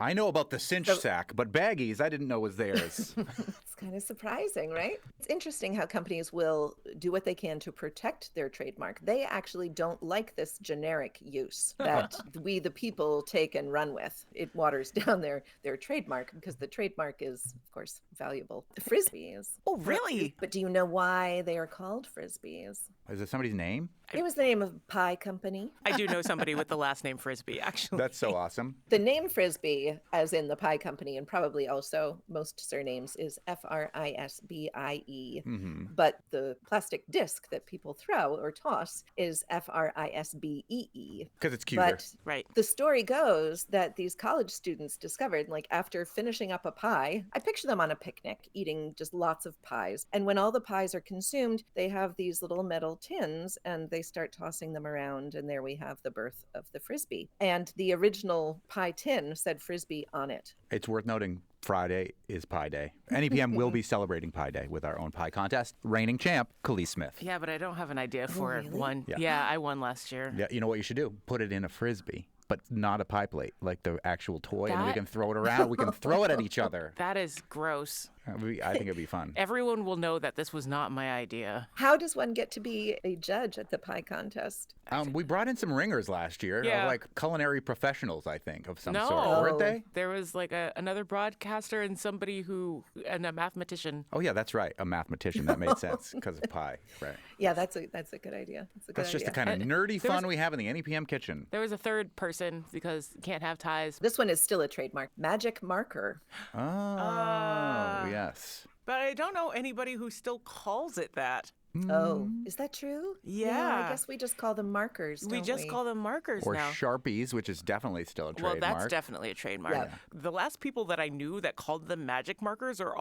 I know about the cinch sack, but baggies I didn't know was theirs. It's kind of surprising, right? It's interesting how companies will do what they can to protect their trademark. They actually don't like this generic use that we, the people, take and run with. It waters down their trademark because the trademark is, of course, valuable. Frisbees. Oh, really? But do you know why they are called Frisbees? Is it somebody's name? It was the name of a pie company. I do know somebody with the last name Frisbee, actually. That's so awesome. The name Frisbee, as in the pie company, and probably also most surnames, is Frisbie. Mm-hmm. But the plastic disc that people throw or toss is Frisbee. Because it's cuter. But Right. the story goes that these college students discovered, like after finishing up a pie, I picture them on a picnic eating just lots of pies. And when all the pies are consumed, they have these little metal tins and they start tossing them around, and there we have the birth of the Frisbee. And the original pie tin said Frisbee on it. It's worth noting Friday is Pie Day. NEPM will be celebrating Pie Day with our own pie contest. Reigning champ, Khalees Smith. Yeah, but I don't have an idea for really? one. Yeah. Yeah, I won last year. Yeah, you know what you should do? Put it in a Frisbee, but not a pie plate, like the actual toy, and we That- can throw it around. We can throw it at each other. That is gross. I think it'd be fun. Everyone will know that this was not my idea. How does one get to be a judge at the pie contest? We brought in some ringers last year, Yeah. like culinary professionals, I think, of some No. sort, weren't they? There was like another broadcaster and and a mathematician. Oh yeah, that's right. A mathematician. That made sense because of pie, right? Yeah, that's a good idea. That's just the idea. kind of nerdy there fun was- we have in the NEPM kitchen. There was a third person because you can't have ties. This one is still a trademark. Magic marker. Oh, yes. But I don't know anybody who still calls it that. Oh, is that true? Yeah. I guess we just call them markers. We don't just call them markers Or now. Sharpies, which is definitely still a Well, trademark. that's definitely a trademark. Yeah. The last people that I knew that called them magic markers have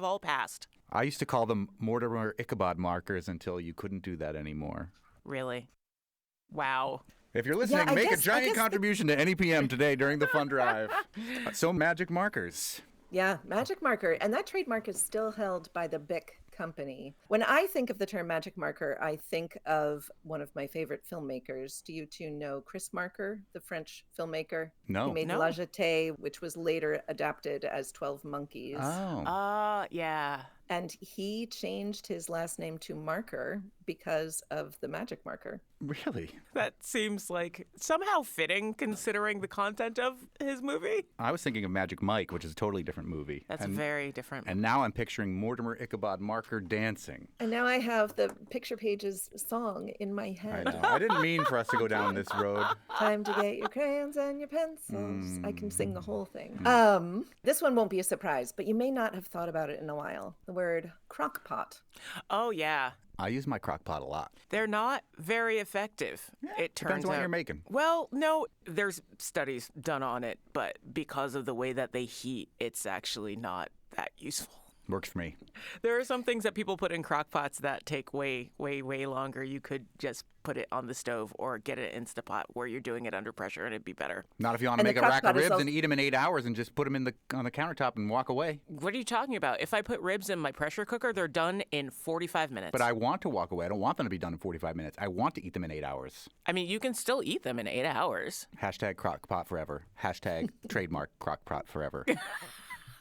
all passed. I used to call them Mortimer Ichabod markers until you couldn't do that anymore. Really? Wow. If you're listening, I make guess- a giant contribution to NEPM today during the fund drive. So magic markers. Yeah, magic marker. And that trademark is still held by the Bic company. When I think of the term magic marker, I think of one of my favorite filmmakers. Do you two know Chris Marker, the French filmmaker? No. He made No. La Jetée, which was later adapted as 12 Monkeys. Oh. Yeah. And he changed his last name to Marker because of the magic marker. Really? That seems like somehow fitting considering the content of his movie. I was thinking of Magic Mike, which is a totally different movie. That's and, very different. And now I'm picturing Mortimer Ichabod Marker dancing. And now I have the Picture Pages song in my I head. know. I didn't mean for us to go down this road. Time to get your crayons and your pencils. I can sing the whole thing. Mm. This one won't be a surprise, but you may not have thought about it in a while. The word crock-pot. Oh, yeah. I use my crock pot a lot. They're not very effective, it turns Depends on out. what you're making. Well, no, there's studies done on it, but because of the way that they heat, it's actually not that useful. Works for me. There are some things that people put in crock pots that take way, way, way longer. You could just put it on the stove or get an Instapot where you're doing it under pressure and it'd be better. Not if you want to And the make a crock rack pot of is ribs also- and eat them in 8 hours and just put them on the countertop and walk away. What are you talking about? If I put ribs in my pressure cooker, they're done in 45 minutes. But I want to walk away. I don't want them to be done in 45 minutes. I want to eat them in 8 hours. I mean, you can still eat them in 8 hours. Hashtag crock pot forever. Hashtag trademark crock pot forever.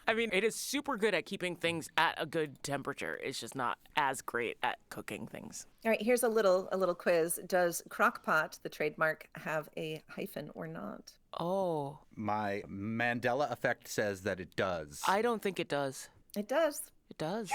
I mean, it is super good at keeping things at a good temperature. It's just not as great at cooking things. All right, here's a little quiz. Does crock-pot, the trademark, have a hyphen or not? Oh, My Mandela effect says that it does. I don't think it does. It does. It does.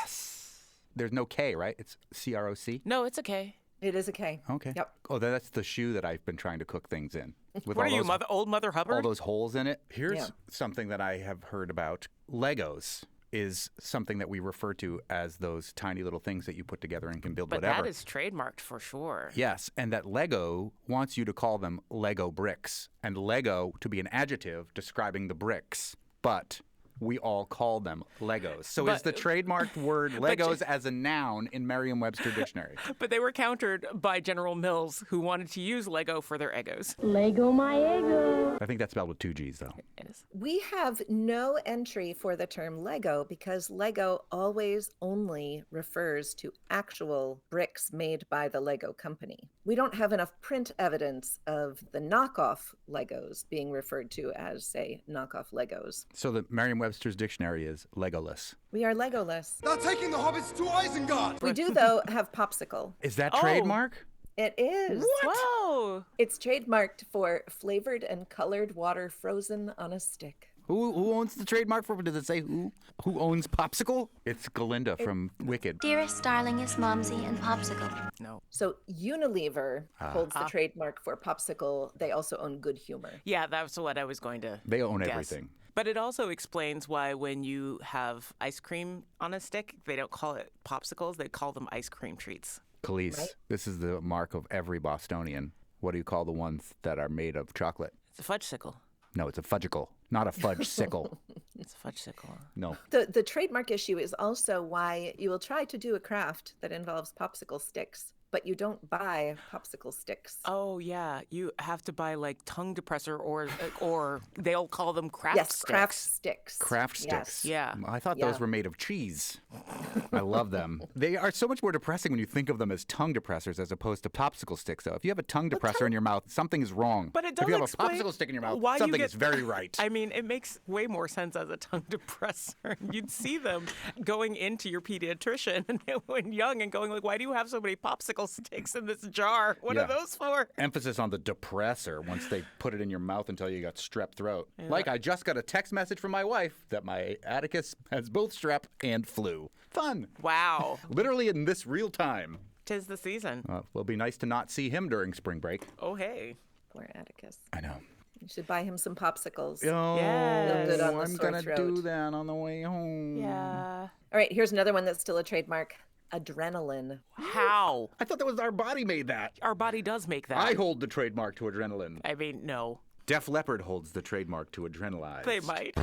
There's no K, right? It's CROC? No, it's okay. It is a K. Okay. Yep. Oh, that's the shoe that I've been trying to cook things in. With What are all you, those- old Mother Hubbard? all those holes in it. Here's Yeah. something that I have heard about. Legos is something that we refer to as those tiny little things that you put together and can build But whatever. that is trademarked for sure. Yes, and that Lego wants you to call them Lego bricks, and Lego to be an adjective describing the bricks. But we all call them Legos. So is the trademarked word Legos as a noun in Merriam-Webster dictionary? But they were countered by General Mills, who wanted to use Lego for their Eggos. Lego my ego. I think that's spelled with 2 G's, though. It is. We have no entry for the term Lego because Lego always only refers to actual bricks made by the Lego company. We don't have enough print evidence of the knockoff Legos being referred to as, say, knockoff Legos. So the Merriam-Webster's dictionary is Legoless. We are Legoless. They're taking the hobbits to Isengard! We do, though, have Popsicle. Is that Oh. trademark? It is. Whoa! It's trademarked for flavored and colored water frozen on a stick. Who owns the trademark for? Does it say who owns Popsicle? It's Glinda from Wicked. Dearest, darlingest, Momsy, and Popsicle. No. So Unilever holds the trademark for Popsicle. They also own Good Humor. Yeah, that's what I was going to They own guess. everything. But it also explains why when you have ice cream on a stick, they don't call it popsicles, they call them ice cream treats. Khalees, this is the mark of every Bostonian. What do you call the ones that are made of chocolate? It's a fudge sickle. No, it's a fudgicle, not a fudge sickle. It's a fudge sickle. No. The trademark issue is also why you will try to do a craft that involves popsicle sticks but you don't buy popsicle sticks. Oh yeah, you have to buy like tongue depressor or they'll call them craft Yes, sticks. craft sticks. Craft Yes. sticks. Yeah. I thought Yeah. those were made of cheese. I love them. They are so much more depressing when you think of them as tongue depressors as opposed to popsicle sticks, though. If you have a tongue depressor in your mouth, something is wrong. But it does If you have explain a popsicle stick in your mouth, why you something get- is very right. I mean, it makes way more sense as a tongue depressor. You'd see them going into your pediatrician when young and going like, "Why do you have so many popsicle sticks in this jar? What Yeah. are those for?" Emphasis on the depressor once they put it in your mouth until you got strep throat. Like I just got a text message from my wife that my Atticus has both strep and flu. Fun. Wow. Literally in this real time. 'Tis the season. Will be nice to not see him during spring break. Oh hey. Poor Atticus. I know. You should buy him some popsicles. Oh, Yes. Good on the I'm sore gonna throat. do that on the way home. Yeah. All right, here's another one that's still a trademark. Adrenaline. How? I thought that was our body made that. Our body does make that. I hold the trademark to adrenaline. I mean, no. Def Leppard holds the trademark to adrenalize. They might.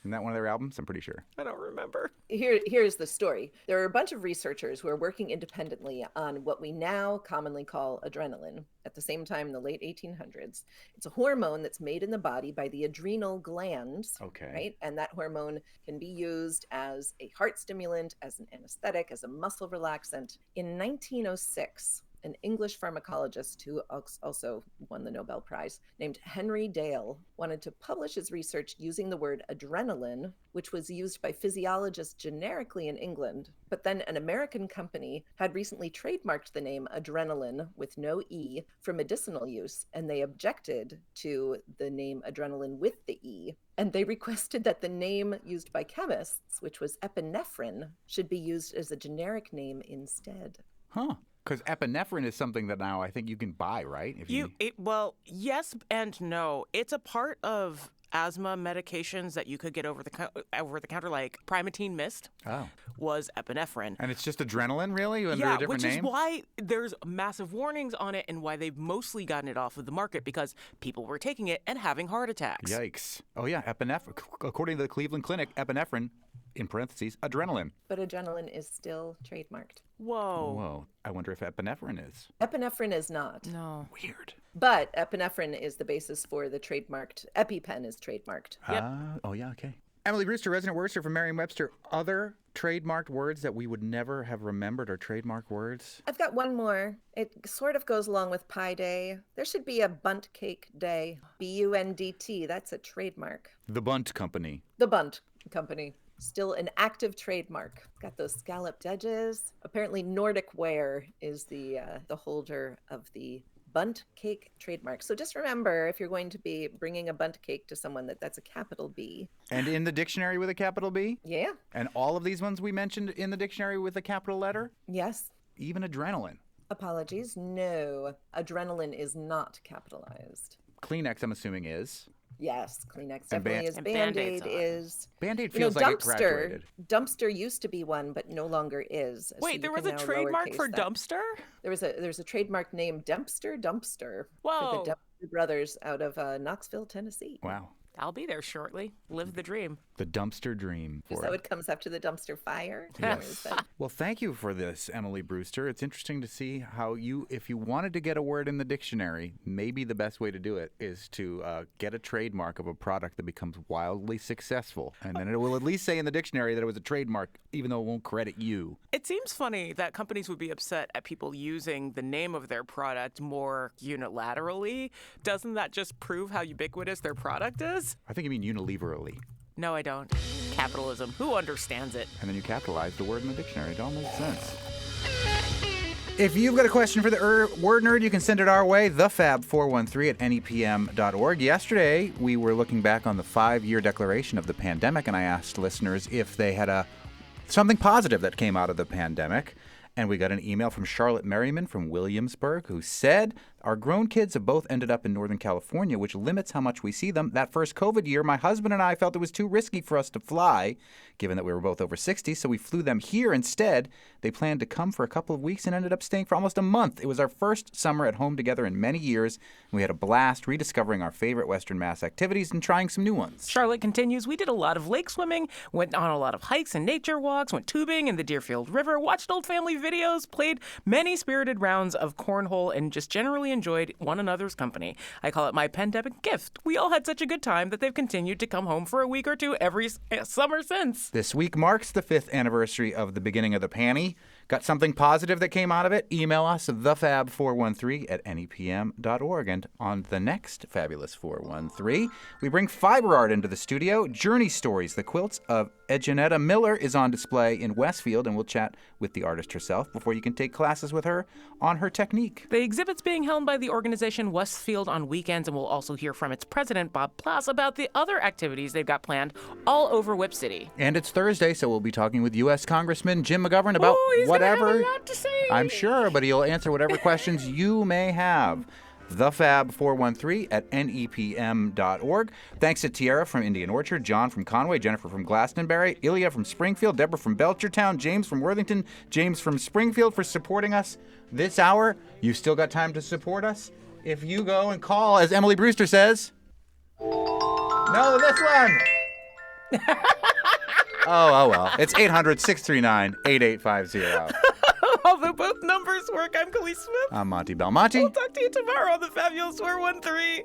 Isn't that one of their albums? I'm pretty sure. I don't remember. Here's the story. There are a bunch of researchers who are working independently on what we now commonly call adrenaline. At the same time, in the late 1800s, it's a hormone that's made in the body by the adrenal glands. Okay. Right? And that hormone can be used as a heart stimulant, as an anesthetic, as a muscle relaxant. In 1906, an English pharmacologist who also won the Nobel Prize, named Henry Dale, wanted to publish his research using the word adrenaline, which was used by physiologists generically in England. But then an American company had recently trademarked the name adrenaline with no E for medicinal use, and they objected to the name adrenaline with the E. And they requested that the name used by chemists, which was epinephrine, should be used as a generic name instead. Huh. Because epinephrine is something that now I think you can buy, right? If Well, yes and no. It's a part of asthma medications that you could get over the counter, like Primatene Mist. Oh. Was epinephrine. And it's just adrenaline, really? Under a different which name? is why there's massive warnings on it and why they've mostly gotten it off of the market, because people were taking it and having heart attacks. Yikes. Oh, yeah, epinephrine. According to the Cleveland Clinic, epinephrine, in parentheses, adrenaline. But adrenaline is still trademarked. Whoa. I wonder if epinephrine is. Epinephrine is not. No. Weird. But epinephrine is the basis for the trademarked, EpiPen is trademarked. Yep. Oh, yeah, okay. Emily Brewster, resident wordster from Merriam-Webster. Other trademarked words that we would never have remembered are trademark words? I've got one more. It sort of goes along with Pie Day. There should be a Bunt Cake Day. BUNDT. That's a trademark. The Bunt Company. The Bunt Company. Still an active trademark. Got those scalloped edges. Apparently Nordic Ware is the holder of the Bunt Cake trademark. So just remember, if you're going to be bringing a Bunt Cake to someone, that's a capital B. And in the dictionary with a capital B? Yeah. And all of these ones we mentioned in the dictionary with a capital letter? Yes. Even adrenaline. Apologies. No. Adrenaline is not capitalized. Kleenex, I'm assuming, is. Yes, Kleenex And definitely is. And Band-Aid Band-Aids is. Band-Aid feels like it graduated. Dumpster used to be one, but no longer is. So Wait, you there was can a now trademark lowercase for that. dumpster? There's a trademark named Dumpster for Whoa. the Dumpster Brothers out of Knoxville, Tennessee. Wow. I'll be there shortly. Live the dream. The dumpster dream. Is that what comes after the dumpster fire? Yes. Well, thank you for this, Emily Brewster. It's interesting to see how if you wanted to get a word in the dictionary, maybe the best way to do it is to get a trademark of a product that becomes wildly successful. And then it will at least say in the dictionary that it was a trademark, even though it won't credit you. It seems funny that companies would be upset at people using the name of their product more unilaterally. Doesn't that just prove how ubiquitous their product is? I think you mean unilaterally. No, I don't. Capitalism. Who understands it? And then you capitalize the word in the dictionary. It all makes sense. If you've got a question for the Word Nerd, you can send it our way, thefab413@nepm.org. Yesterday, we were looking back on the 5-year declaration of the pandemic, and I asked listeners if they had something positive that came out of the pandemic. And we got an email from Charlotte Merriman from Williamsburg who said, Our grown kids have both ended up in Northern California, which limits how much we see them. That first COVID year, my husband and I felt it was too risky for us to fly, given that we were both over 60, so we flew them here instead. They planned to come for a couple of weeks and ended up staying for almost a month. It was our first summer at home together in many years, and we had a blast rediscovering our favorite Western Mass activities and trying some new ones. Charlotte continues, we did a lot of lake swimming, went on a lot of hikes and nature walks, went tubing in the Deerfield River, watched old family videos, played many spirited rounds of cornhole, and just generally enjoyed one another's company. I call it my pandemic gift. We all had such a good time that they've continued to come home for a week or two every summer since. This week marks the 5th anniversary of the beginning of the panty. Got something positive that came out of it? Email us at thefab413@nepm.org. And on the next Fabulous 413, we bring fiber art into the studio. Journey Stories, the quilts of Ejanetta Miller, is on display in Westfield, and we'll chat with the artist herself before you can take classes with her on her technique. The exhibit's being held by the organization Westfield on weekends, and we'll also hear from its president, Bob Plass, about the other activities they've got planned all over Whip City. And it's Thursday, so we'll be talking with U.S. Congressman Jim McGovern about whatever. Have a lot to say. I'm sure, but he'll answer whatever questions you may have. thefab413@nepm.org. Thanks to Tiara from Indian Orchard, John from Conway, Jennifer from Glastonbury, Ilya from Springfield, Deborah from Belchertown, James from Worthington, James from Springfield for supporting us this hour. You've still got time to support us if you go and call, as Emily Brewster says. No, this one. Oh, well. It's 800-639-8850. Although both numbers work, I'm Khalees Smith. I'm Monty Belmonte. We'll talk to you tomorrow on the Fabulous 413.